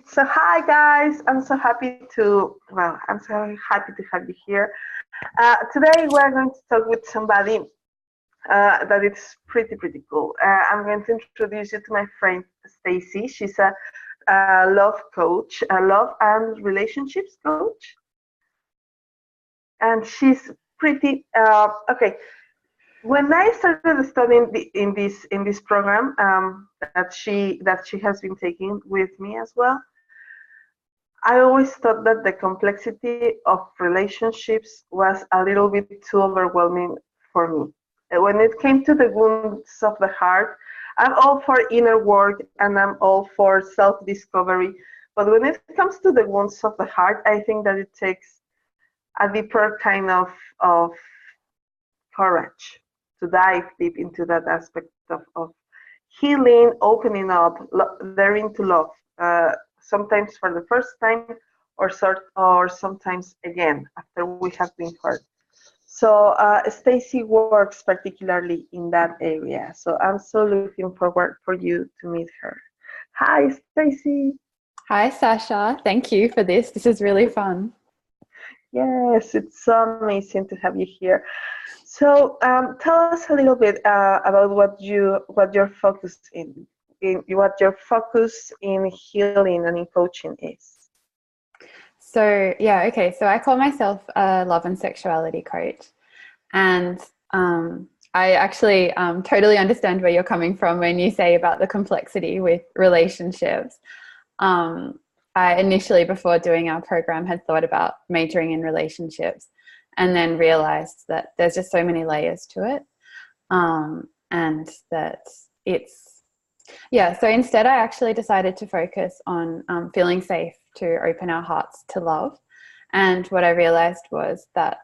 So hi guys, I'm so happy to have you here. Today we're going to talk with somebody that is pretty cool. I'm going to introduce you to my friend Stacie. She's a love coach, a love and relationships coach, and she's pretty okay. When I started studying in this program that she has been taking with me as well, I always thought that the complexity of relationships was a little bit too overwhelming for me. When it came to the wounds of the heart, I'm all for inner work and I'm all for self discovery. But when it comes to the wounds of the heart, I think that it takes a deeper kind of courage to dive deep into that aspect of healing, opening up, daring to love. Sometimes for the first time, or sometimes again after we have been hurt. So Stacie works particularly in that area. So I'm so looking forward for you to meet her. Hi, Stacie. Hi, Sasha. Thank you for this. This is really fun. Yes, it's so amazing to have you here. So tell us a little bit about what your focus in what your focus in healing and in coaching is. So, yeah, okay. So I call myself a love and sexuality coach. And I actually totally understand where you're coming from when you say about the complexity with relationships. I initially, before doing our program, had thought about majoring in relationships and then realized that there's just so many layers to it, and that so instead I actually decided to focus on feeling safe to open our hearts to love. And what I realized was that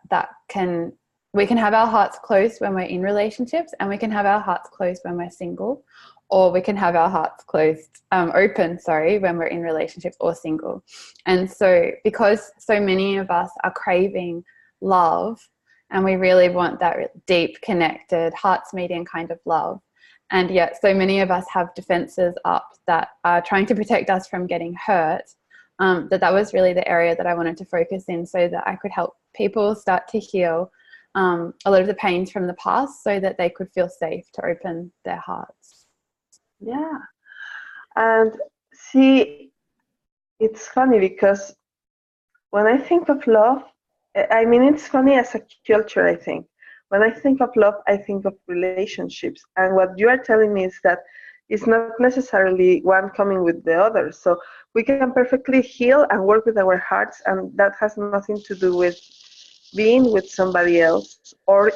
we can have our hearts closed when we're in relationships, and we can have our hearts closed when we're single, or we can have our hearts open when we're in relationships or single. And so because so many of us are craving love, and we really want that deep, connected, hearts meeting kind of love, and yet so many of us have defenses up that are trying to protect us from getting hurt, that was really the area that I wanted to focus in, so that I could help people start to heal a lot of the pains from the past, so that they could feel safe to open their hearts. Yeah. And see, it's funny because when I think of love, I mean, it's funny as a culture, I think. When I think of love, I think of relationships. And what you are telling me is that it's not necessarily one coming with the other. So we can perfectly heal and work with our hearts, and that has nothing to do with being with somebody else. Or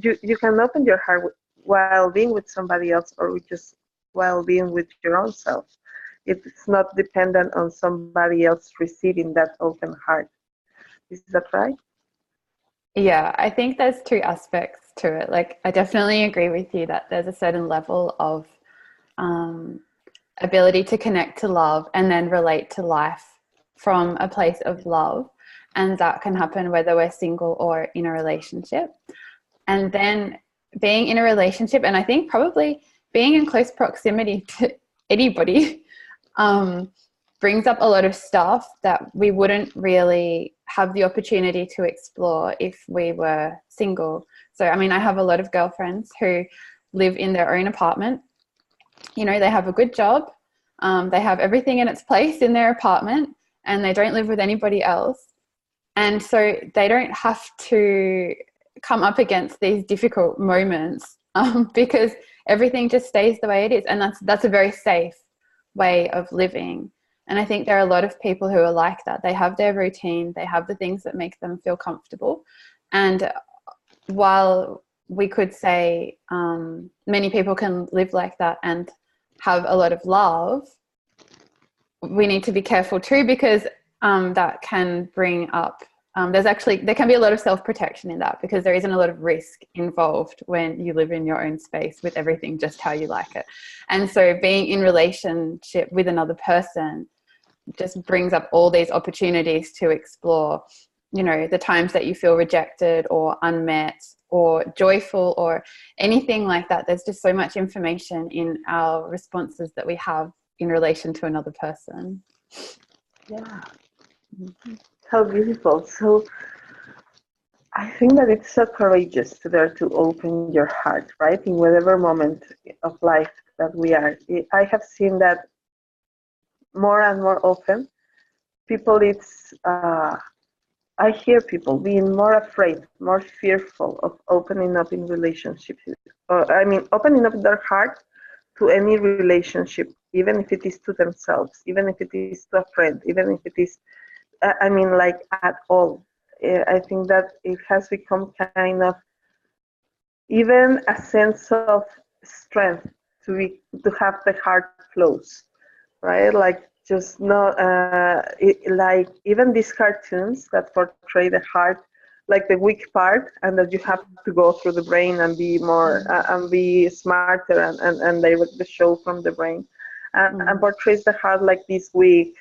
you can open your heart while being with somebody else, or just while being with your own self. It's not dependent on somebody else receiving that open heart. Is that right? Yeah, I think there's two aspects to it. Like, I definitely agree with you that there's a certain level of ability to connect to love and then relate to life from a place of love. And that can happen whether we're single or in a relationship. And then being in a relationship, and I think probably being in close proximity to anybody, brings up a lot of stuff that we wouldn't really have the opportunity to explore if we were single. So, I mean, I have a lot of girlfriends who live in their own apartment. You know, they have a good job, they have everything in its place in their apartment, and they don't live with anybody else. And so they don't have to come up against these difficult moments, because everything just stays the way it is. And that's a very safe way of living. And I think there are a lot of people who are like that. They have their routine, they have the things that make them feel comfortable. And while we could say many people can live like that and have a lot of love, we need to be careful too, because that can bring up, there can be a lot of self-protection in that, because there isn't a lot of risk involved when you live in your own space with everything just how you like it. And so being in relationship with another person just brings up all these opportunities to explore, you know, the times that you feel rejected or unmet or joyful or anything like that. There's just so much information in our responses that we have in relation to another person. Yeah. How beautiful. So I think that it's so courageous to dare to open your heart, right? In whatever moment of life that we are. I have seen that more and more often. People, I hear people being more afraid, more fearful of opening up in relationships. I mean, opening up their heart to any relationship, even if it is to themselves, even if it is to a friend, even if it is, I mean, like at all. I think that it has become kind of even a sense of strength to have the heart close, right? Like just not like even these cartoons that portray the heart like the weak part, and that you have to go through the brain and be more and be smarter and direct the show from the brain, and portrays the heart like this weak,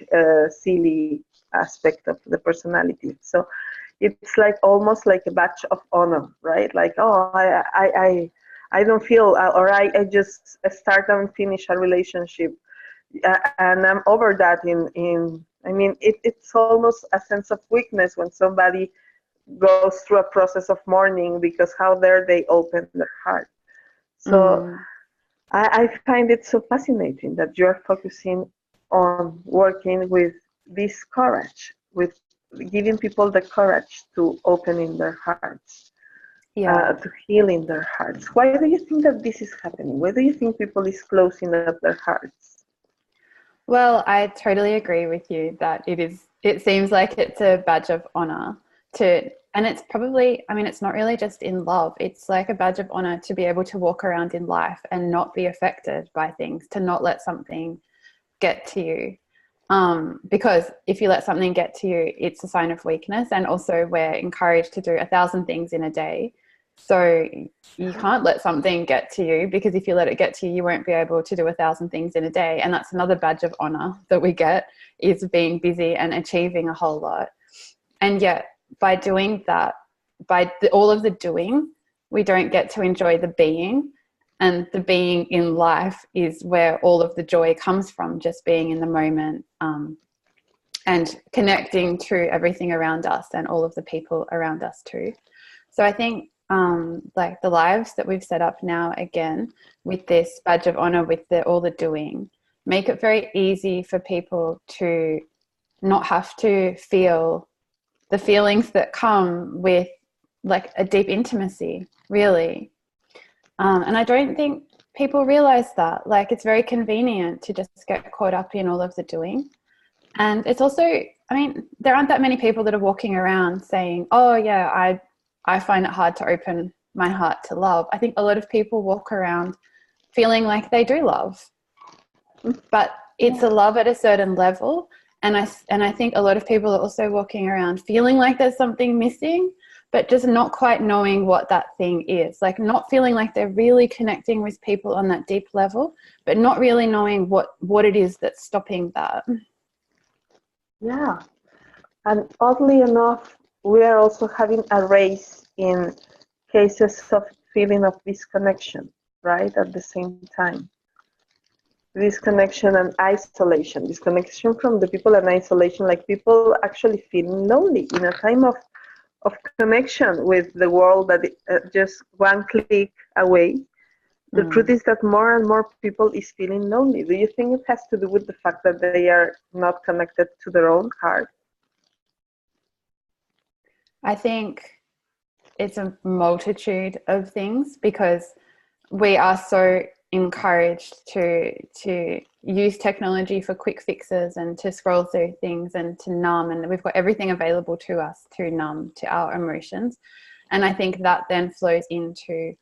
silly aspect of the personality. So it's like almost like a badge of honor, right? Like, oh, I don't feel, or I just start and finish a relationship, and I'm over that. I mean, it's almost a sense of weakness when somebody goes through a process of mourning because how dare they open their heart. So I find it so fascinating that you're focusing on working with this courage, with giving people the courage to open in their hearts, Yeah. to heal in their hearts. Why do you think that this is happening? Why do you think people is closing up their hearts? Well, I totally agree with you that it seems like it's a badge of honor and it's probably, I mean, it's not really just in love. It's like a badge of honor to be able to walk around in life and not be affected by things, to not let something get to you. Because if you let something get to you, it's a sign of weakness. And also we're encouraged to do 1,000 things in a day. So you can't let something get to you, because if you let it get to you, you won't be able to do 1,000 things in a day. And that's another badge of honor that we get, is being busy and achieving a whole lot. And yet by doing that, all of the doing, we don't get to enjoy the being. And the being in life is where all of the joy comes from, just being in the moment, and connecting to everything around us and all of the people around us too. So I think like the lives that we've set up now, again, with this badge of honor, with all the doing, make it very easy for people to not have to feel the feelings that come with like a deep intimacy, really. And I don't think people realize that. Like, it's very convenient to just get caught up in all of the doing. And it's also, I mean, there aren't that many people that are walking around saying, oh yeah, I find it hard to open my heart to love. I think a lot of people walk around feeling like they do love, but it's a love at a certain level. And I think a lot of people are also walking around feeling like there's something missing, but just not quite knowing what that thing is. Like, not feeling like they're really connecting with people on that deep level, but not really knowing what it is that's stopping that. Yeah. And oddly enough, we are also having a race in cases of feeling of disconnection, right? At the same time. Disconnection and isolation, disconnection from the people and isolation, like people actually feeling lonely in a time of connection with the world that just one click away. The truth is that more and more people is feeling lonely. Do you think it has to do with the fact that they are not connected to their own heart? I think it's a multitude of things, because we are so encouraged to use technology for quick fixes and to scroll through things and to numb, and we've got everything available to us to numb to our emotions. And I think that then flows into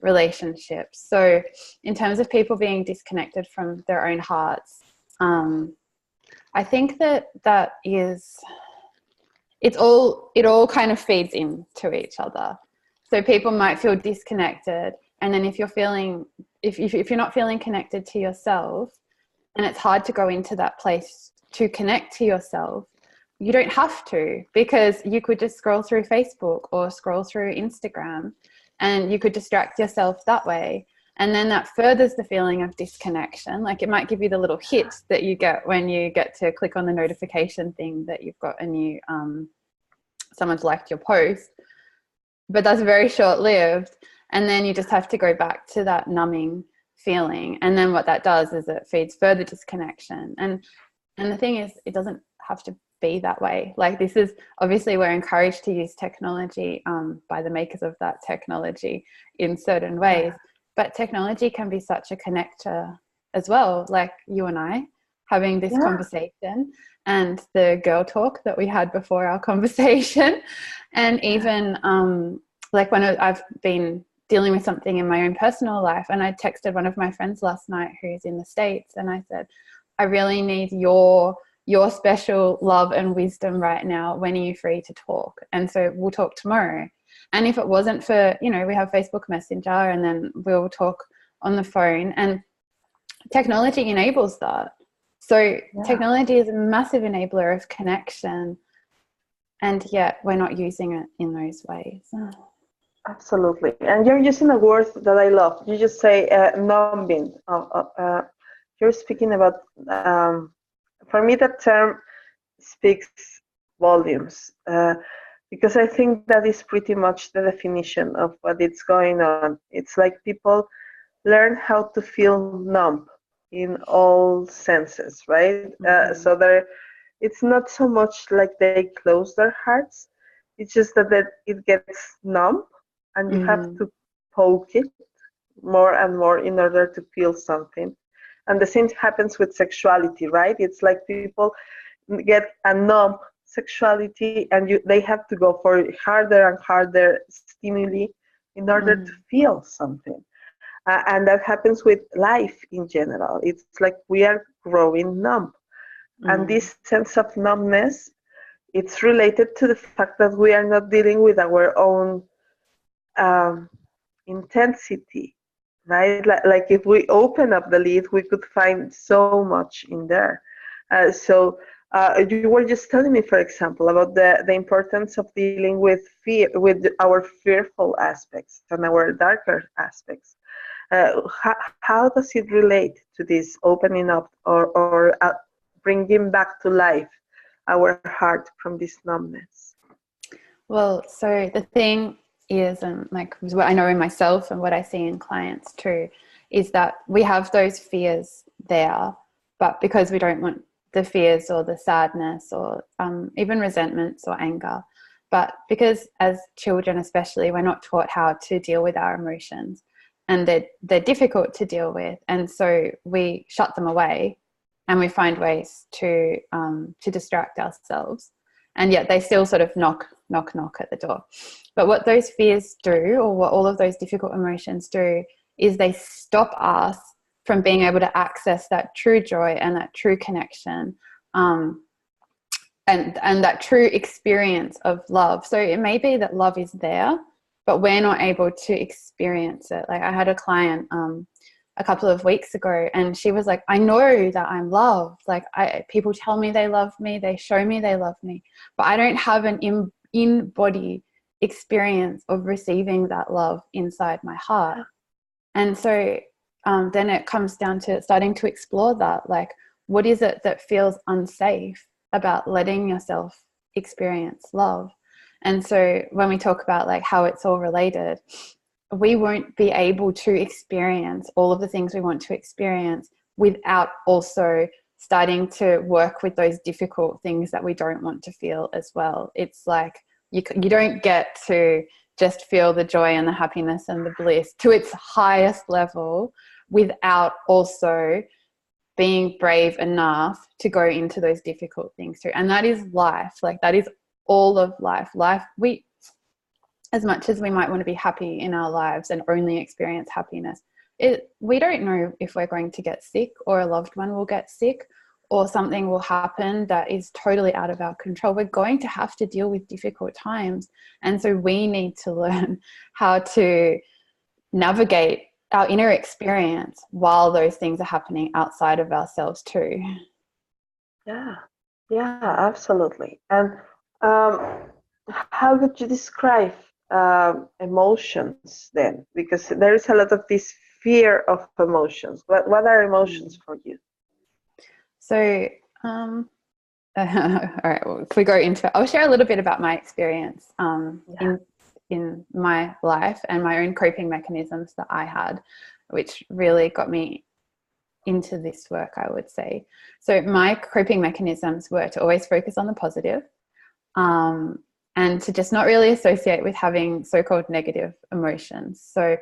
relationships. So in terms of people being disconnected from their own hearts, I think that is, it all kind of feeds into each other. So people might feel disconnected, and then if you're not feeling connected to yourself, and it's hard to go into that place to connect to yourself, you don't have to, because you could just scroll through Facebook or scroll through Instagram, and you could distract yourself that way. And then that furthers the feeling of disconnection. Like it might give you the little hit that you get when you get to click on the notification thing that you've got a new, someone's liked your post, but that's very short-lived. And then you just have to go back to that numbing feeling. And then what that does is it feeds further disconnection. And the thing is, it doesn't have to be that way. Like this is obviously, we're encouraged to use technology by the makers of that technology in certain ways, but technology can be such a connector as well. Like you and I having this conversation, and the girl talk that we had before our conversation, and even like when I've been dealing with something in my own personal life, and I texted one of my friends last night who's in the States, and I said, I really need your special love and wisdom right now. When are you free to talk? And so we'll talk tomorrow. And if it wasn't for, you know, we have Facebook Messenger, and then we'll talk on the phone, and technology enables that. So technology is a massive enabler of connection, and yet we're not using it in those ways. Absolutely. And you're using a word that I love. You just say numbing. You're speaking about, for me, that term speaks volumes, because I think that is pretty much the definition of what is going on. It's like people learn how to feel numb in all senses, right? So it's not so much like they close their hearts. It's just that it gets numb, and you have to poke it more and more in order to feel something. And the same happens with sexuality, right? It's like people get a numb sexuality, and they have to go for harder and harder stimuli in order to feel something. And that happens with life in general. It's like we are growing numb. And this sense of numbness, it's related to the fact that we are not dealing with our own intensity, right? Like if we open up the lid, we could find so much in there. So you were just telling me, for example, about the importance of dealing with fear, with our fearful aspects and our darker aspects. How does it relate to this opening up or bringing back to life our heart from this numbness? Well, so the thing is, and like what I know in myself and what I see in clients too, is that we have those fears there, but because we don't want the fears or the sadness or even resentments or anger, but because as children especially, we're not taught how to deal with our emotions, and they're difficult to deal with, and so we shut them away, and we find ways to distract ourselves, and yet they still sort of knock at the door. But what those fears do, or what all of those difficult emotions do, is they stop us from being able to access that true joy and that true connection, and that true experience of love. So it may be that love is there, but we're not able to experience it. Like I had a client a couple of weeks ago, and she was like, I know that I'm loved. Like people tell me they love me, they show me they love me, but I don't have an in-body experience of receiving that love inside my heart. And so then it comes down to starting to explore that, like, what is it that feels unsafe about letting yourself experience love? And so when we talk about like how it's all related, we won't be able to experience all of the things we want to experience without also starting to work with those difficult things that we don't want to feel as well. It's like you don't get to just feel the joy and the happiness and the bliss to its highest level without also being brave enough to go into those difficult things too. And that is life. Like that is all of life. We, as much as we might want to be happy in our lives and only experience happiness, we don't know if we're going to get sick, or a loved one will get sick, or something will happen that is totally out of our control. We're going to have to deal with difficult times. And so we need to learn how to navigate our inner experience while those things are happening outside of ourselves too. Yeah, absolutely. And how would you describe emotions then? Because there is a lot of this fear of emotions. What are emotions for you? So, all right. Well, if we go into it, I'll share a little bit about my experience in my life and my own coping mechanisms that I had, which really got me into this work, I would say. So my coping mechanisms were to always focus on the positive, and to just not really associate with having so-called negative emotions. So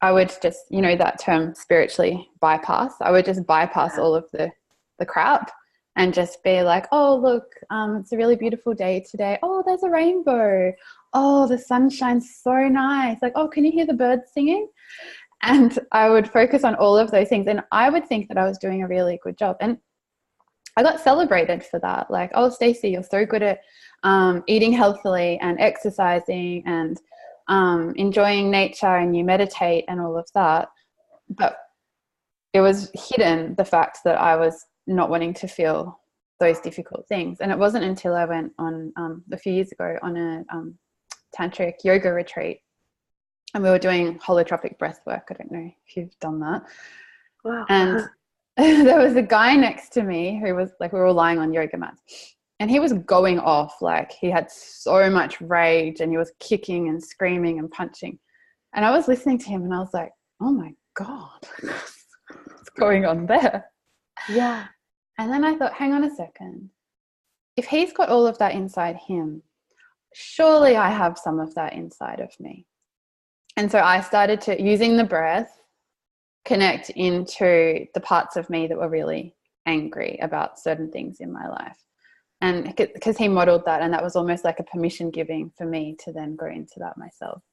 I would just, that term spiritually bypass. I would just bypass all of the crap and just be like, oh, look, it's a really beautiful day today. Oh, there's a rainbow. Oh, the sun shines so nice. Like, oh, can you hear the birds singing? And I would focus on all of those things. And I would think that I was doing a really good job. And I got celebrated for that. Like, oh, Stacie, you're so good at eating healthily and exercising and enjoying nature, and you meditate and all of that. But it was hidden, the fact that I was not wanting to feel those difficult things. And it wasn't until I went on a few years ago on a tantric yoga retreat, and we were doing holotropic breath work. I don't know if you've done that. Wow. And there was a guy next to me who was like, we were all lying on yoga mats, and he was going off. Like, he had so much rage and he was kicking and screaming and punching. And I was listening to him and I was like, oh my God, what's going on there? Yeah. And then I thought, hang on a second. If he's got all of that inside him, surely I have some of that inside of me. And so I started to, using the breath, connect into the parts of me that were really angry about certain things in my life. And because he modeled that, and that was almost like a permission giving for me to then go into that myself.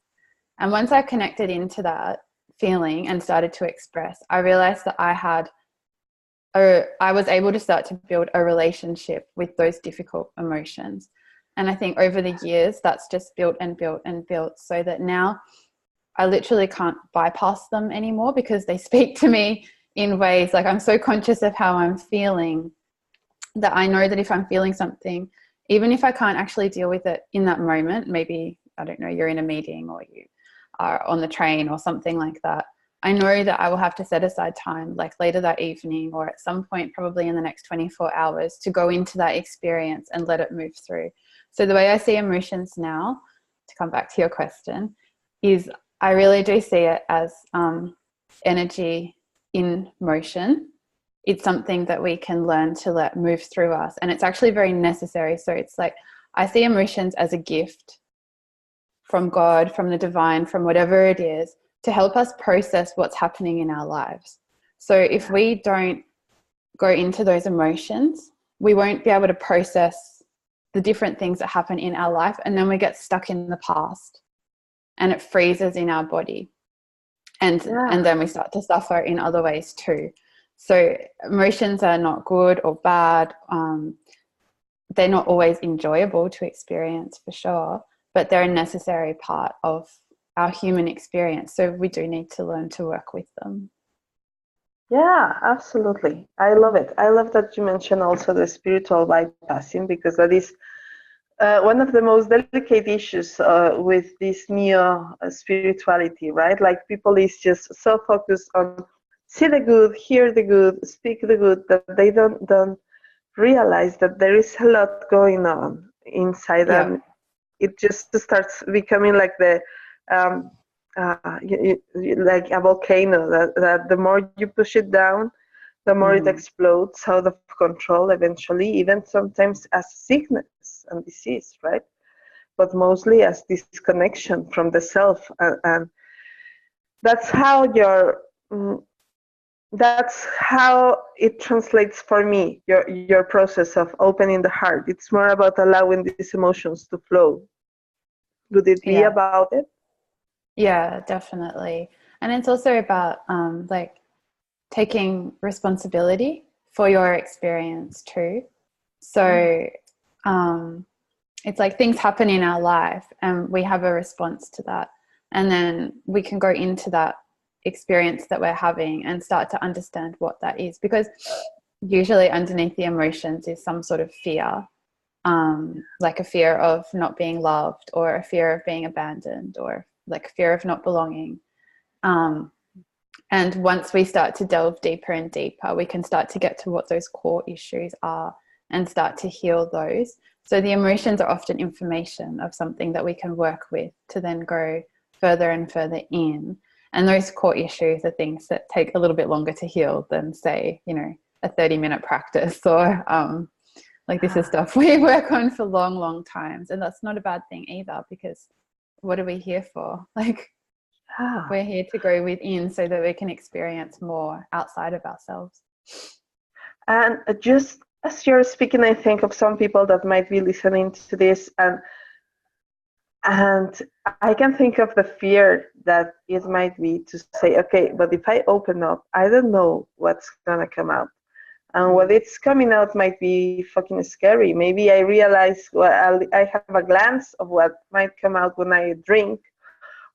And once I connected into that feeling and started to express, I realized that I was able to start to build a relationship with those difficult emotions. And I think over the years, that's just built and built and built, so that now I literally can't bypass them anymore, because they speak to me in ways, like, I'm so conscious of how I'm feeling that I know that if I'm feeling something, even if I can't actually deal with it in that moment, maybe, I don't know, you're in a meeting or you are on the train or something like that, I know that I will have to set aside time, like later that evening or at some point probably in the next 24 hours, to go into that experience and let it move through. So the way I see emotions now, to come back to your question, is I really do see it as energy in motion. It's something that we can learn to let move through us. And it's actually very necessary. So it's like, I see emotions as a gift from God, from the divine, from whatever it is, to help us process what's happening in our lives. So if we don't go into those emotions, we won't be able to process the different things that happen in our life. And then we get stuck in the past and it freezes in our body. And then we start to suffer in other ways too. So emotions are not good or bad. They're not always enjoyable to experience, for sure, but they're a necessary part of our human experience. So we do need to learn to work with them. Yeah, absolutely. I love it. I love that you mentioned also the spiritual bypassing, because that is one of the most delicate issues with this neo spirituality, right? Like, people is just so focused on see the good, hear the good, speak the good, that they don't realize that there is a lot going on inside them. It just starts becoming like the like a volcano that the more you push it down, the more it explodes out of control eventually, even sometimes as sickness and disease, right? But mostly as disconnection from the self. And that's how that's how it translates for me, your process of opening the heart. It's more about allowing these emotions to flow. Would it be about it? Yeah, definitely. And it's also about like taking responsibility for your experience too. So it's like things happen in our life and we have a response to that. And then we can go into that experience that we're having and start to understand what that is. Because usually underneath the emotions is some sort of fear, like a fear of not being loved, or a fear of being abandoned, or like fear of not belonging. And once we start to delve deeper and deeper, we can start to get to what those core issues are and start to heal those. So the emotions are often information of something that we can work with to then go further and further in. And those core issues are things that take a little bit longer to heal than, say, you know, a 30-minute practice, or like this is stuff we work on for long, long times. And that's not a bad thing either, because what are we here for? Like, we're here to go within so that we can experience more outside of ourselves. And just as you're speaking, I think of some people that might be listening to this, and I can think of the fear that it might be to say, okay, but if I open up, I don't know what's gonna come out. And what it's coming out might be fucking scary. Maybe I realize, well, I have a glance of what might come out when I drink,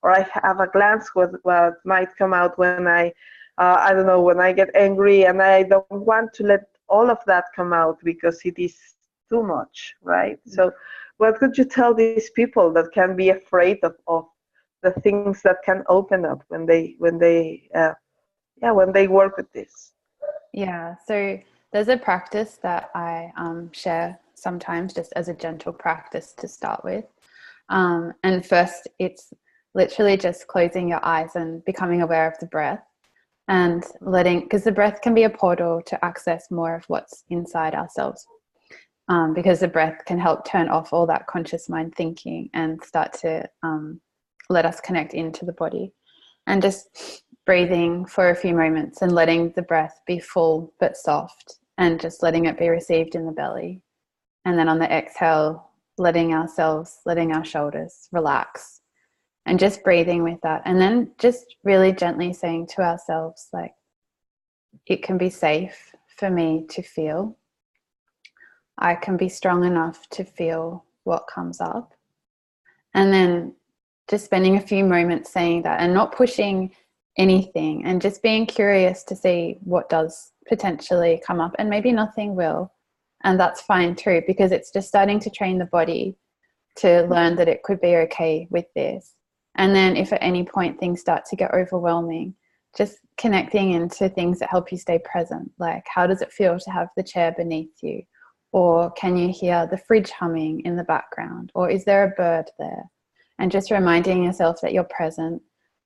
or I have a glance with what might come out when I don't know, when I get angry, and I don't want to let all of that come out because it is too much, right? So what could you tell these people that can be afraid of the things that can open up when they work with this? Yeah, so there's a practice that I share sometimes just as a gentle practice to start with. And first, it's literally just closing your eyes and becoming aware of the breath, and letting, because the breath can be a portal to access more of what's inside ourselves, because the breath can help turn off all that conscious mind thinking and start to let us connect into the body. And just breathing for a few moments and letting the breath be full but soft, and just letting it be received in the belly. And then on the exhale, letting our shoulders relax, and just breathing with that. And then just really gently saying to ourselves, like, it can be safe for me to feel. I can be strong enough to feel what comes up. And then just spending a few moments saying that and not pushing anything, and just being curious to see what does potentially come up. And maybe nothing will, and that's fine too, because it's just starting to train the body to learn that it could be okay with this. And then if at any point things start to get overwhelming, just connecting into things that help you stay present. Like, how does it feel to have the chair beneath you? Or can you hear the fridge humming in the background? Or is there a bird there? And just reminding yourself that you're present,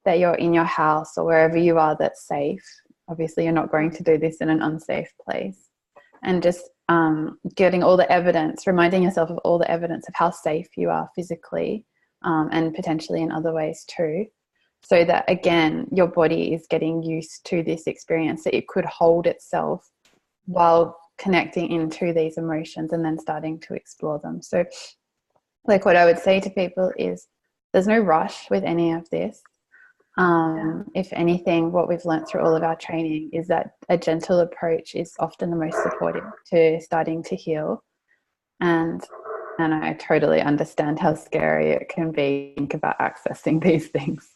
that you're in your house or wherever you are that's safe. Obviously, you're not going to do this in an unsafe place. And just getting all the evidence, reminding yourself of all the evidence of how safe you are physically, and potentially in other ways too. So that, again, your body is getting used to this experience, that it could hold itself while connecting into these emotions and then starting to explore them. So like what I would say to people is there's no rush with any of this. If anything, what we've learned through all of our training is that a gentle approach is often the most supportive to starting to heal. And I totally understand how scary it can be to think about accessing these things.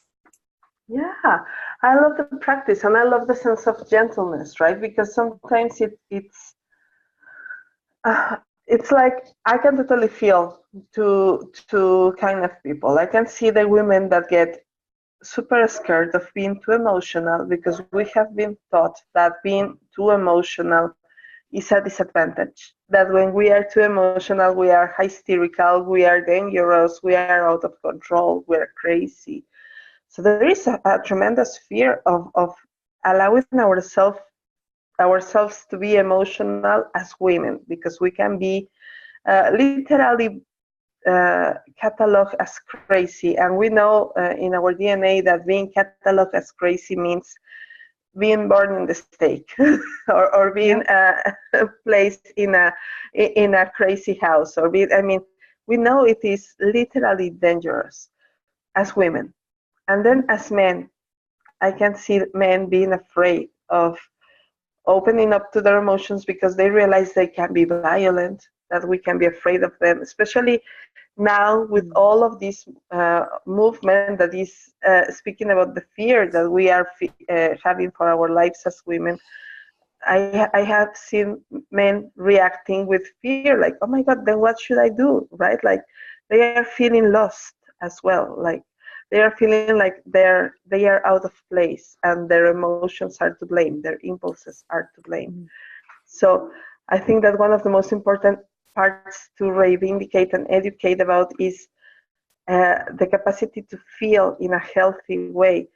Yeah, I love the practice, and I love the sense of gentleness, right? Because sometimes it's like I can totally feel to kind of people. I can see the women that get super scared of being too emotional, because we have been taught that being too emotional is a disadvantage. That when we are too emotional, we are hysterical, we are dangerous, we are out of control, we're crazy. So there is a tremendous fear of allowing ourselves to be emotional as women, because we can be literally cataloged as crazy. And we know in our DNA that being cataloged as crazy means being born in the stake or being placed in a crazy house, or I mean, we know it is literally dangerous as women. And then as men, I can see men being afraid of opening up to their emotions because they realize they can be violent, that we can be afraid of them, especially now with all of this movement that is speaking about the fear that we are having for our lives as women. I have seen men reacting with fear, like, oh my God, then what should I do, right? Like, they are feeling lost as well. Like, they are feeling like they are out of place, and their emotions are to blame, their impulses are to blame. So I think that one of the most important parts to reivindicate and educate about is the capacity to feel in a healthy way,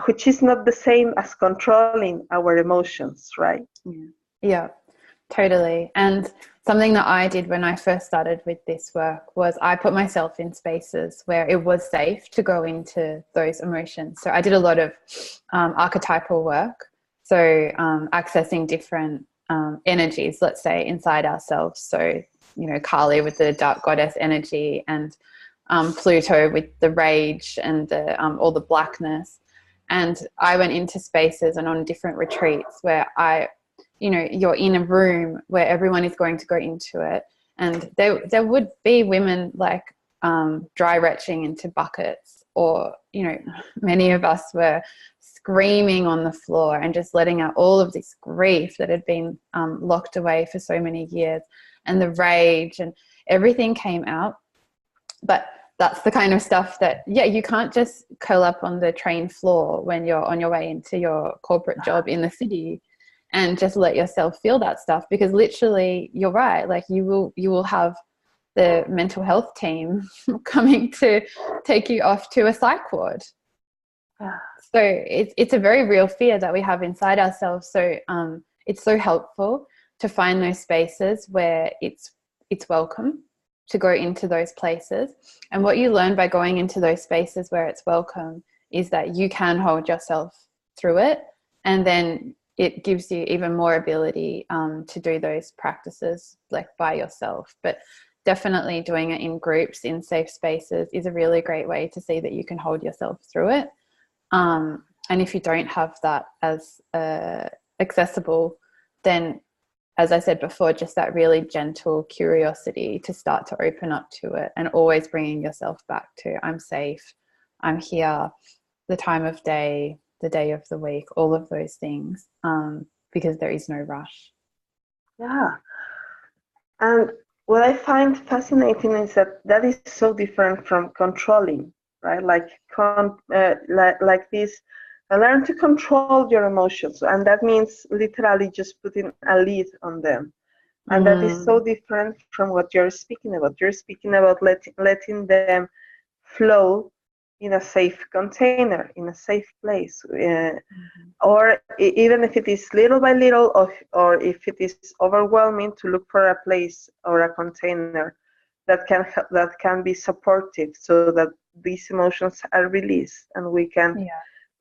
which is not the same as controlling our emotions, right? Yeah, totally. And something that I did when I first started with this work was I put myself in spaces where it was safe to go into those emotions. So I did a lot of archetypal work. So accessing different energies, let's say, inside ourselves. So, you know, Kali with the dark goddess energy, and Pluto with the rage and the all the blackness. And I went into spaces and on different retreats where you're in a room where everyone is going to go into it, and there would be women like dry retching into buckets, or many of us were screaming on the floor and just letting out all of this grief that had been locked away for so many years, and the rage and everything came out. But that's the kind of stuff that, you can't just curl up on the train floor when you're on your way into your corporate job in the city and just let yourself feel that stuff, because literally you're right, like you will have the mental health team coming to take you off to a psych ward. So it's a very real fear that we have inside ourselves. So it's so helpful to find those spaces where it's welcome to go into those places. And what you learn by going into those spaces where it's welcome is that you can hold yourself through it, and then it gives you even more ability to do those practices like by yourself. But definitely doing it in groups, in safe spaces, is a really great way to see that you can hold yourself through it. And if you don't have that as accessible, then, as I said before, just that really gentle curiosity to start to open up to it, and always bringing yourself back to, I'm safe, I'm here, the time of day, the day of the week, all of those things, because there is no rush. Yeah. And what I find fascinating is that is so different from controlling, right? Like this, learn to control your emotions, and that means literally just putting a lid on them. And that is so different from what you're speaking about. You're speaking about letting them flow in a safe container, in a safe place, or even if it is little by little, or if it is overwhelming, to look for a place or a container that can be supportive, so that these emotions are released and we can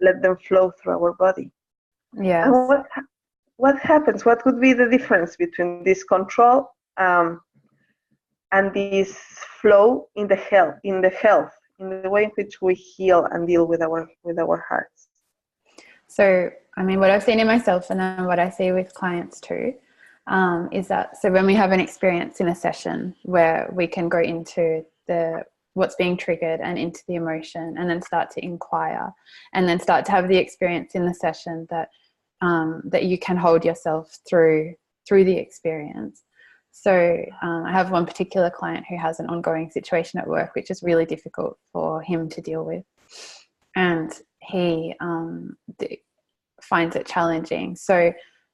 let them flow through our body. Yes. And what happens? What would be the difference between this control and this flow in the health, in the way in which we heal and deal with our hearts? So, I mean, what I've seen in myself, and then what I see with clients too, is that, so when we have an experience in a session where we can go into what's being triggered and into the emotion, and then start to inquire, and then start to have the experience in the session that you can hold yourself through the experience. So I have one particular client who has an ongoing situation at work which is really difficult for him to deal with, and he finds it challenging. So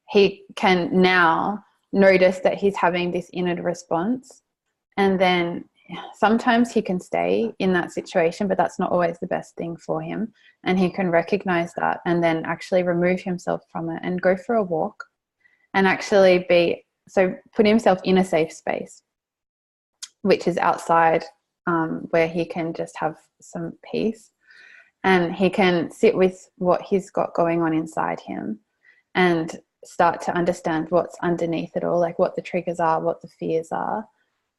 he can now notice that he's having this inner response, and then sometimes he can stay in that situation, but that's not always the best thing for him, and he can recognize that and then actually remove himself from it and go for a walk, and actually put himself in a safe space which is outside, where he can just have some peace, and he can sit with what he's got going on inside him and start to understand what's underneath it all, like what the triggers are, what the fears are,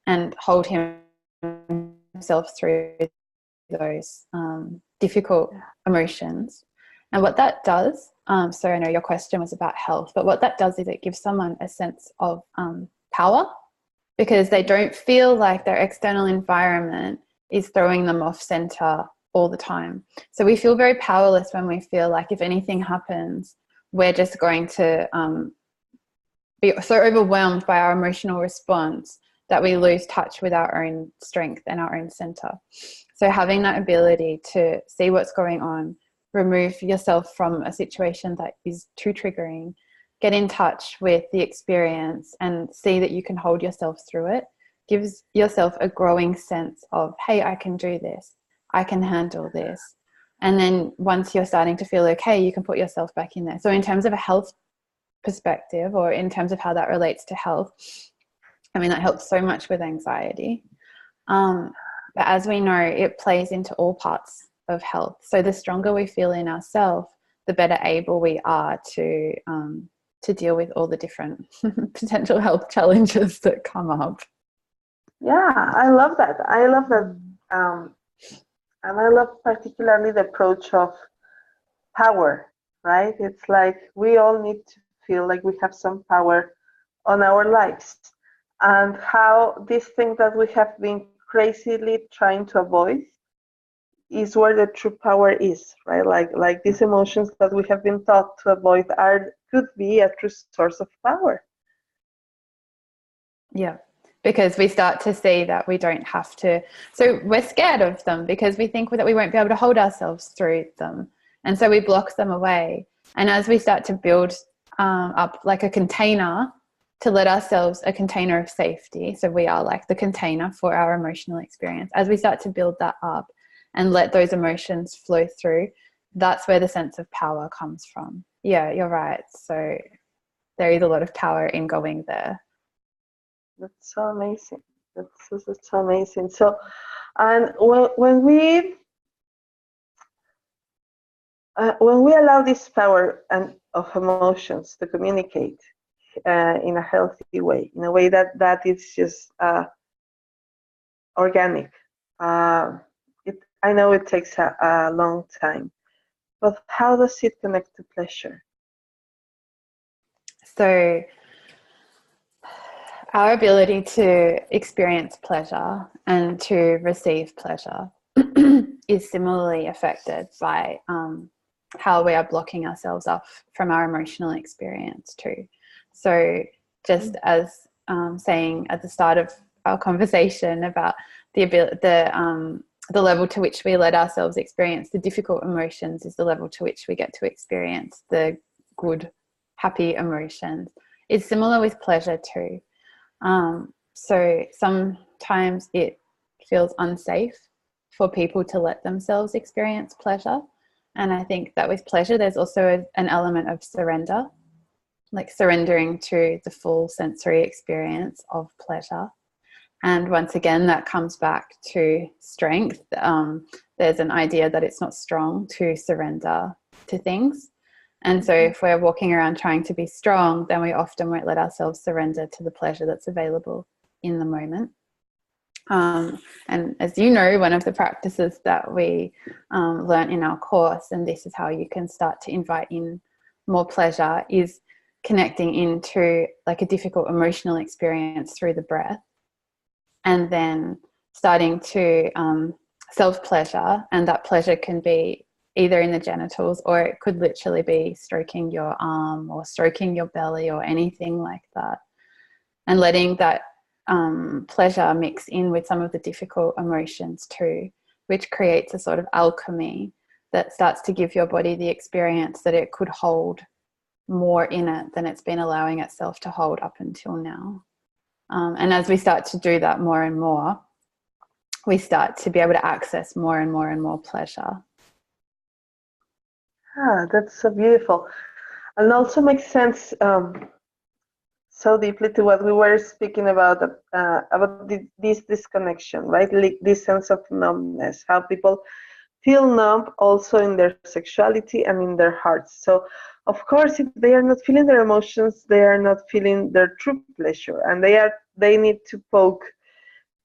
and hold himself through those difficult emotions. And what that does, so I know your question was about health, but what that does is it gives someone a sense of power, because they don't feel like their external environment is throwing them off center all the time. So we feel very powerless when we feel like if anything happens, we're just going to be so overwhelmed by our emotional response that we lose touch with our own strength and our own center. So having that ability to see what's going on, remove yourself from a situation that is too triggering, get in touch with the experience and see that you can hold yourself through it, gives yourself a growing sense of, hey, I can do this, I can handle this. And then once you're starting to feel okay, you can put yourself back in there. So in terms of a health perspective, or in terms of how that relates to health, I mean, that helps so much with anxiety. But as we know, it plays into all parts of health. So the stronger we feel in ourselves, the better able we are to deal with all the different potential health challenges that come up. Yeah, I love that. I love that. And I love particularly the approach of power, right? It's like we all need to feel like we have some power on our lives, and how this thing that we have been crazily trying to avoid is where the true power is, right? Like these emotions that we have been taught to avoid could be a true source of power. Yeah, because we start to see that we don't have to. So we're scared of them because we think that we won't be able to hold ourselves through them. And so we block them away. And as we start to build up like a container to let ourselves, a container of safety, so we are like the container for our emotional experience, as we start to build that up and let those emotions flow through, that's where the sense of power comes from. Yeah, you're right. So there is a lot of power in going there. That's so amazing. That's so amazing. So, and when we allow this power and of emotions to communicate in a healthy way, in a way that is just organic. I know it takes a long time, but how does it connect to pleasure? So our ability to experience pleasure and to receive pleasure is similarly affected by how we are blocking ourselves off from our emotional experience too. So just as saying at the start of our conversation about the level to which we let ourselves experience the difficult emotions is the level to which we get to experience the good, happy emotions. It's similar with pleasure too. So sometimes it feels unsafe for people to let themselves experience pleasure. And I think that with pleasure, there's also an element of surrender, like surrendering to the full sensory experience of pleasure. And once again, that comes back to strength. There's an idea that it's not strong to surrender to things. And so if we're walking around trying to be strong, then we often won't let ourselves surrender to the pleasure that's available in the moment. And as you know, one of the practices that we learned in our course, and this is how you can start to invite in more pleasure, is connecting into like a difficult emotional experience through the breath, and then starting to self-pleasure. And that pleasure can be either in the genitals, or it could literally be stroking your arm or stroking your belly or anything like that, and letting that pleasure mix in with some of the difficult emotions too, which creates a sort of alchemy that starts to give your body the experience that it could hold more in it than it's been allowing itself to hold up until now. And as we start to do that more and more, we start to be able to access more and more and more pleasure. That's so beautiful, and also makes sense so deeply to what we were speaking about this disconnection, right? Like this sense of numbness, how people feel numb also in their sexuality and in their hearts. So, of course, if they are not feeling their emotions, they are not feeling their true pleasure, and they need to poke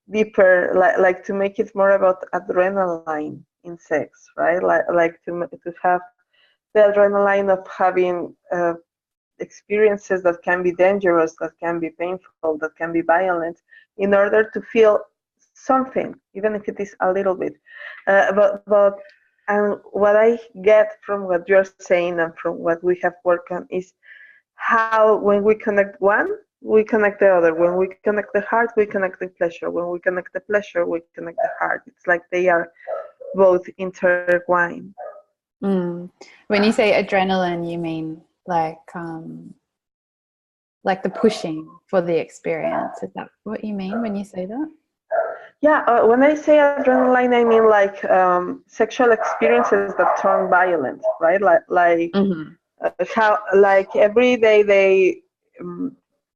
deeper, like to make it more about adrenaline in sex, right? Like to have the adrenaline of having experiences that can be dangerous, that can be painful, that can be violent, in order to feel something, even if it is a little bit. But and what I get from what you're saying and from what we have worked on is how when we connect one, we connect the other. When we connect the heart, we connect the pleasure. When we connect the pleasure, we connect the heart. It's like they are both intertwined. Mm. When you say adrenaline, you mean like the pushing for the experience. Is that what you mean when you say that? Yeah, when I say adrenaline, I mean like sexual experiences that turn violent, right? Mm-hmm. How, like every day they,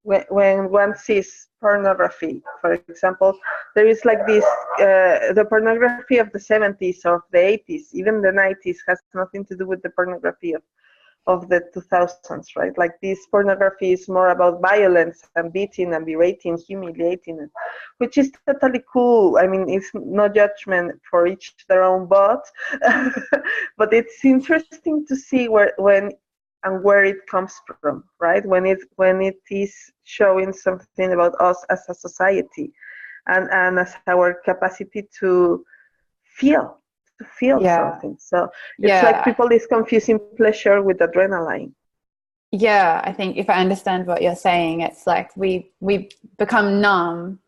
when one sees pornography, for example, there is like this, the pornography of the 70s or of the 80s, even the 90s has nothing to do with the pornography of the 2000s, right? Like this pornography is more about violence and beating and berating, humiliating, which is totally cool. I mean, it's no judgment, for each their own, but but it's interesting to see where it comes from, right? When it is showing something about us as a society, and as our capacity feel to feel Yeah. something. So it's like Yeah. people is confusing pleasure with adrenaline. Yeah. I think if I understand what you're saying, it's like we become numb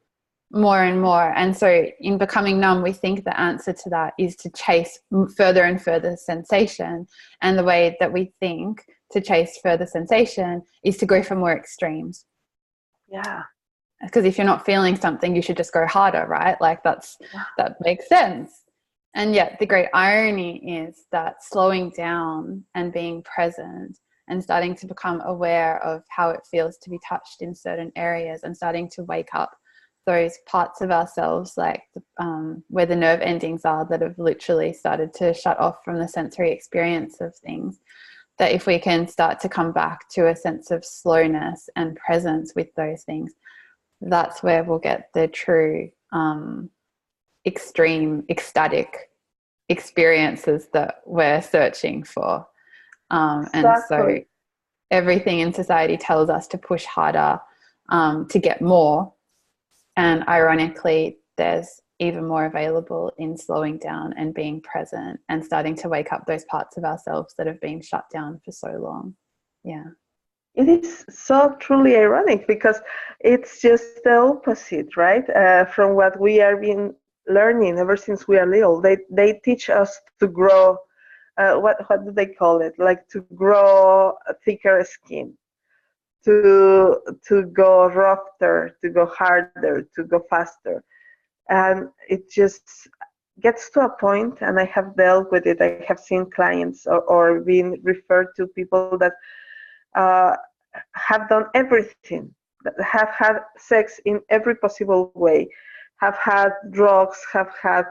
more and more. And so in becoming numb, we think the answer to that is to chase further and further sensation. And the way that we think to chase further sensation is to go for more extremes. Yeah. Because if you're not feeling something, you should just go harder, right? Like that makes sense. And yet the great irony is that slowing down and being present and starting to become aware of how it feels to be touched in certain areas and starting to wake up those parts of ourselves, like where the nerve endings are that have literally started to shut off from the sensory experience of things, that if we can start to come back to a sense of slowness and presence with those things, that's where we'll get the true extreme ecstatic experiences that we're searching for. And so Exactly. everything in society tells us to push harder to get more. And ironically, there's even more available in slowing down and being present and starting to wake up those parts of ourselves that have been shut down for so long. Yeah. It is so truly ironic because it's just the opposite, right? From what we are been learning ever since we are little. They teach us to grow. What do they call it? Like to grow a thicker skin, to go rougher, to go harder, to go faster, and it just gets to a point. And I have dealt with it. I have seen clients or been referred to people that uh, have done everything, that have had sex in every possible way, have had drugs, have had,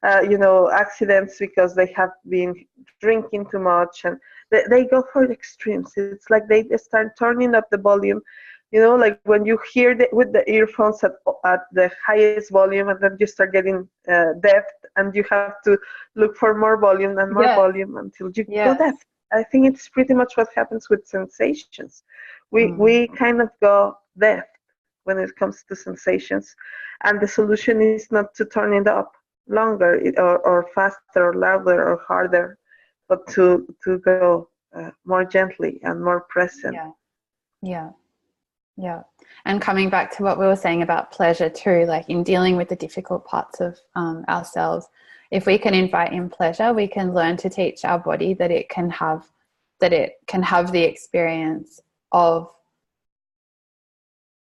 accidents because they have been drinking too much, and they go for the extremes. It's like they start turning up the volume, like when you hear with the earphones at the highest volume, and then you start getting deaf, and you have to look for more volume and more Yeah. volume until you go Yes. deaf. I think it's pretty much what happens with sensations. We kind of go deaf when it comes to sensations, and the solution is not to turn it up longer, or faster or louder or harder, but to go more gently and more present. Yeah. Yeah. Yeah. And coming back to what we were saying about pleasure too, like in dealing with the difficult parts of ourselves, if we can invite in pleasure, we can learn to teach our body that it can have the experience of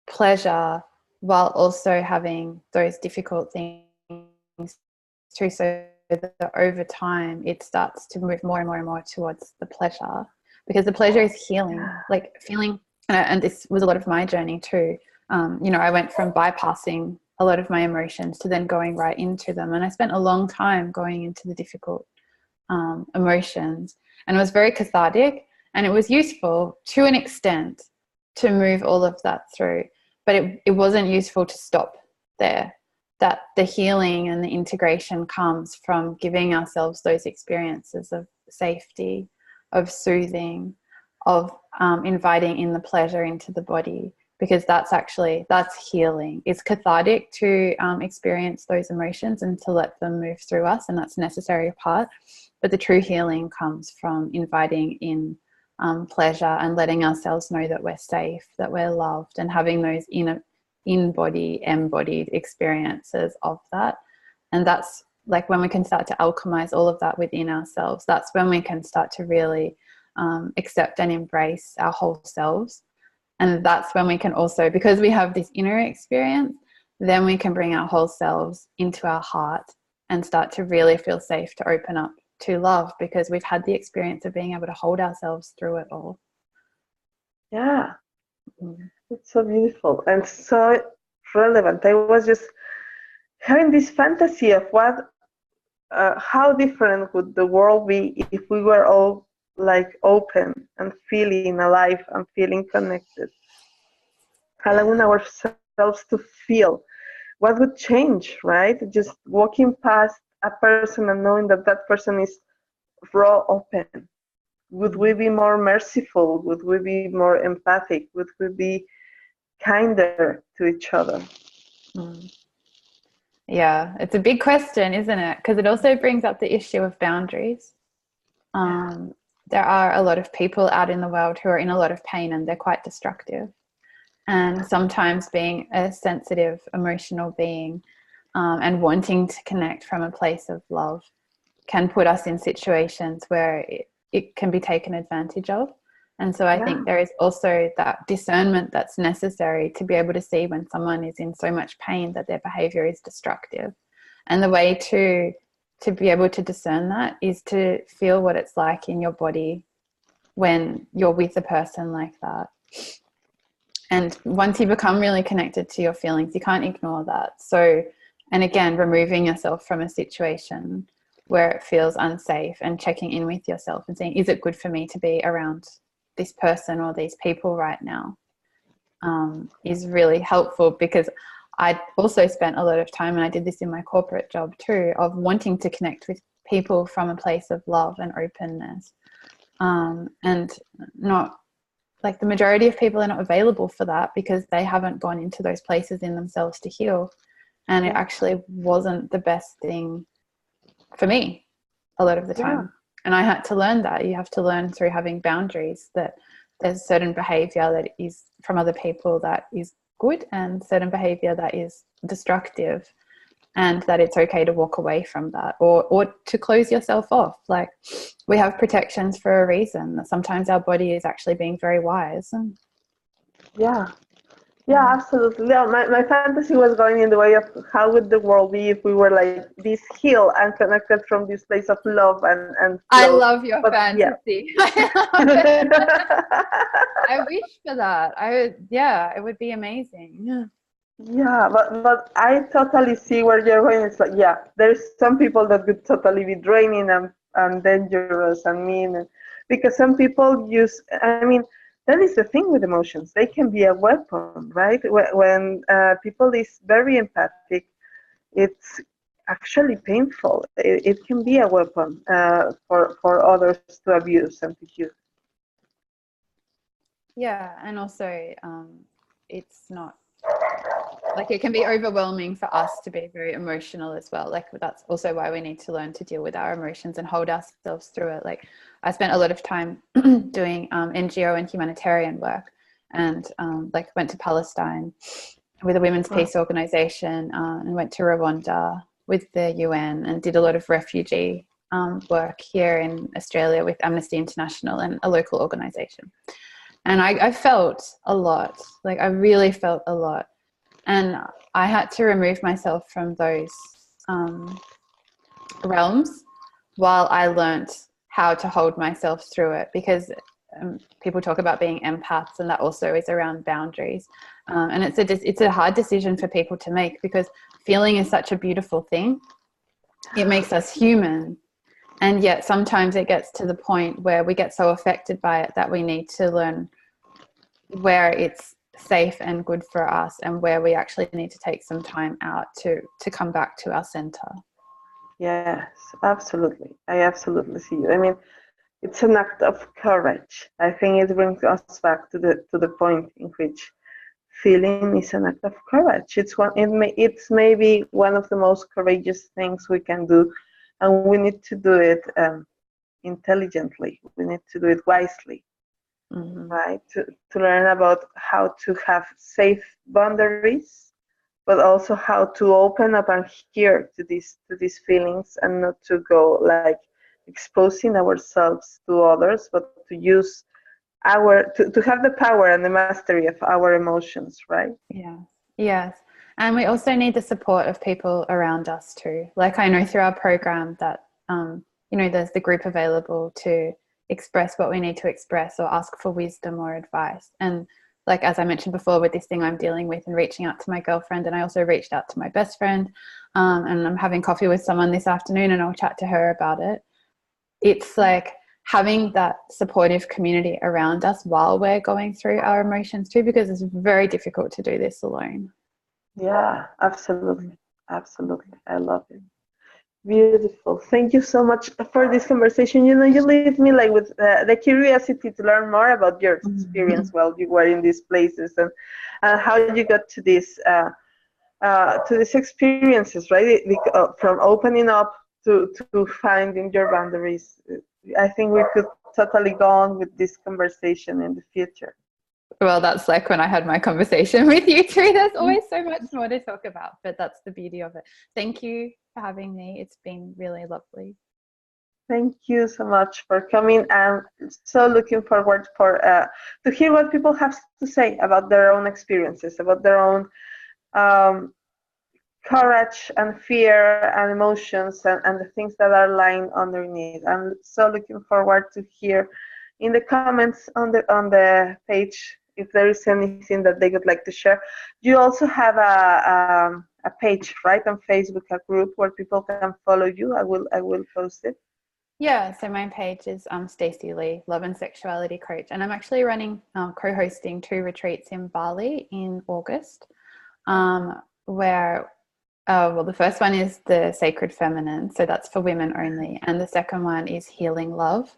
pleasure while also having those difficult things too, so that over time it starts to move more and more and more towards the pleasure, because the pleasure is healing, like feeling. And this was a lot of my journey too. I went from bypassing a lot of my emotions to then going right into them, and I spent a long time going into the difficult emotions, and it was very cathartic, and it was useful to an extent to move all of that through, but it wasn't useful to stop there. That the healing and the integration comes from giving ourselves those experiences of safety, of soothing, of inviting in the pleasure into the body, because that's healing. It's cathartic to experience those emotions and to let them move through us, and that's a necessary part. But the true healing comes from inviting in pleasure, and letting ourselves know that we're safe, that we're loved, and having those in-body, embodied experiences of that. And that's like when we can start to alchemize all of that within ourselves. That's when we can start to really accept and embrace our whole selves. And that's when we can also, because we have this inner experience, then we can bring our whole selves into our heart and start to really feel safe to open up to love, because we've had the experience of being able to hold ourselves through it all. Yeah, it's so beautiful and so relevant. I was just having this fantasy of how different would the world be if we were all like open and feeling alive and feeling connected, allowing ourselves to feel. What would change, right? Just walking past a person and knowing that that person is raw open. Would we be more merciful? Would we be more empathic? Would we be kinder to each other? Yeah, it's a big question, isn't it? Because it also brings up the issue of boundaries. There are a lot of people out in the world who are in a lot of pain, and they're quite destructive. And sometimes being a sensitive, emotional being and wanting to connect from a place of love can put us in situations where it can be taken advantage of. And so I think there is also that discernment that's necessary to be able to see when someone is in so much pain that their behavior is destructive. And the way to be able to discern that is to feel what it's like in your body when you're with a person like that. And once you become really connected to your feelings, you can't ignore that. So, and again, removing yourself from a situation where it feels unsafe and checking in with yourself and saying, is it good for me to be around this person or these people right now, is really helpful, because I also spent a lot of time, and I did this in my corporate job too, of wanting to connect with people from a place of love and openness, and not like the majority of people are not available for that because they haven't gone into those places in themselves to heal. And it actually wasn't the best thing for me a lot of the time. And I had to learn that. You have to learn through having boundaries that there's certain behavior that is from other people that is good and certain behavior that is destructive, and that it's okay to walk away from that or to close yourself off. Like, we have protections for a reason. Sometimes our body is actually being very wise. Yeah, absolutely. Yeah, my fantasy was going in the way of how would the world be if we were like this healed and connected from this place of love and I flow. love your fantasy. I love it. I wish for that. It would be amazing. Yeah, but I totally see where you're going. It's like, there's some people that could totally be draining and dangerous and mean, because some people use, I mean, that is the thing with emotions. They can be a weapon, right? When people is very empathic, it's actually painful. It can be a weapon for others to abuse and to use. Yeah, and also it's not, like, it can be overwhelming for us to be very emotional as well. Like, that's also why we need to learn to deal with our emotions and hold ourselves through it. Like, I spent a lot of time doing NGO and humanitarian work, and like went to Palestine with a women's peace organization, and went to Rwanda with the UN, and did a lot of refugee work here in Australia with Amnesty International and a local organization. And I felt a lot. Like, I really felt a lot. And I had to remove myself from those realms while I learnt how to hold myself through it, because people talk about being empaths, and that also is around boundaries. And it's a hard decision for people to make, because feeling is such a beautiful thing. It makes us human. And yet sometimes it gets to the point where we get so affected by it that we need to learn where it's safe and good for us, and where we actually need to take some time out to come back to our center. Yes, absolutely. I absolutely see you. I mean, it's an act of courage. I think it brings us back to the point in which feeling is an act of courage. It's maybe one of the most courageous things we can do, and we need to do it intelligently. We need to do it wisely. right? To learn about how to have safe boundaries, but also how to open up and hear to these feelings, and not to go like exposing ourselves to others, but to use to have the power and the mastery of our emotions, right? Yes. And we also need the support of people around us too. Like I know through our program that, there's the group available to express what we need to express or ask for wisdom or advice. And like, as I mentioned before, with this thing I'm dealing with and reaching out to my girlfriend, and I also reached out to my best friend, and I'm having coffee with someone this afternoon and I'll chat to her about it. It's like having that supportive community around us while we're going through our emotions too, because it's very difficult to do this alone. Yeah, absolutely. Absolutely. I love it. Beautiful. Thank you so much for this conversation. You leave me like with the curiosity to learn more about your experience while you were in these places, and how you got to these experiences, right? From opening up to finding your boundaries. I think we could totally go on with this conversation in the future. Well, that's like when I had my conversation with you too. There's always so much more to talk about, but that's the beauty of it. Thank you for having me. It's been really lovely. Thank you so much for coming. I'm so looking forward to hear what people have to say about their own experiences, about their own courage and fear and emotions, and the things that are lying underneath. I'm so looking forward to hear in the comments on the page if there is anything that they would like to share. You also have a page, right, on Facebook, a group where people can follow you. I will post it. Yeah, so my page is Stacie Lee, Love and Sexuality Coach, and I'm actually running co-hosting 2 retreats in Bali in August, where the first one is the Sacred Feminine, so that's for women only, and the second one is Healing Love.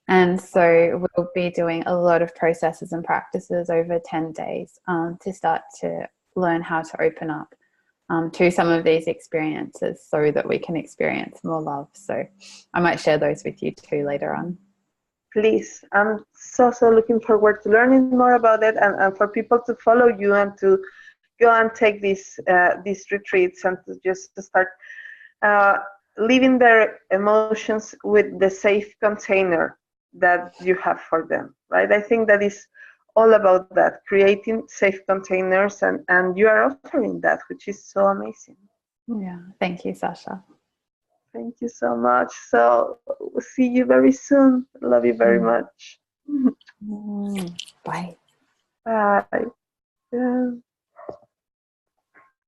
And so we'll be doing a lot of processes and practices over 10 days to start to learn how to open up to some of these experiences so that we can experience more love. So I might share those with you too later on. Please, I'm so looking forward to learning more about it, and for people to follow you and to go and take these retreats, and to just to start living their emotions with the safe container that you have for them, right? I think that is all about that, creating safe containers, and you are offering that, which is so amazing. Yeah, thank you, Sasha. Thank you so much. So we'll see you very soon. Love you very much. Bye. Bye. Yeah.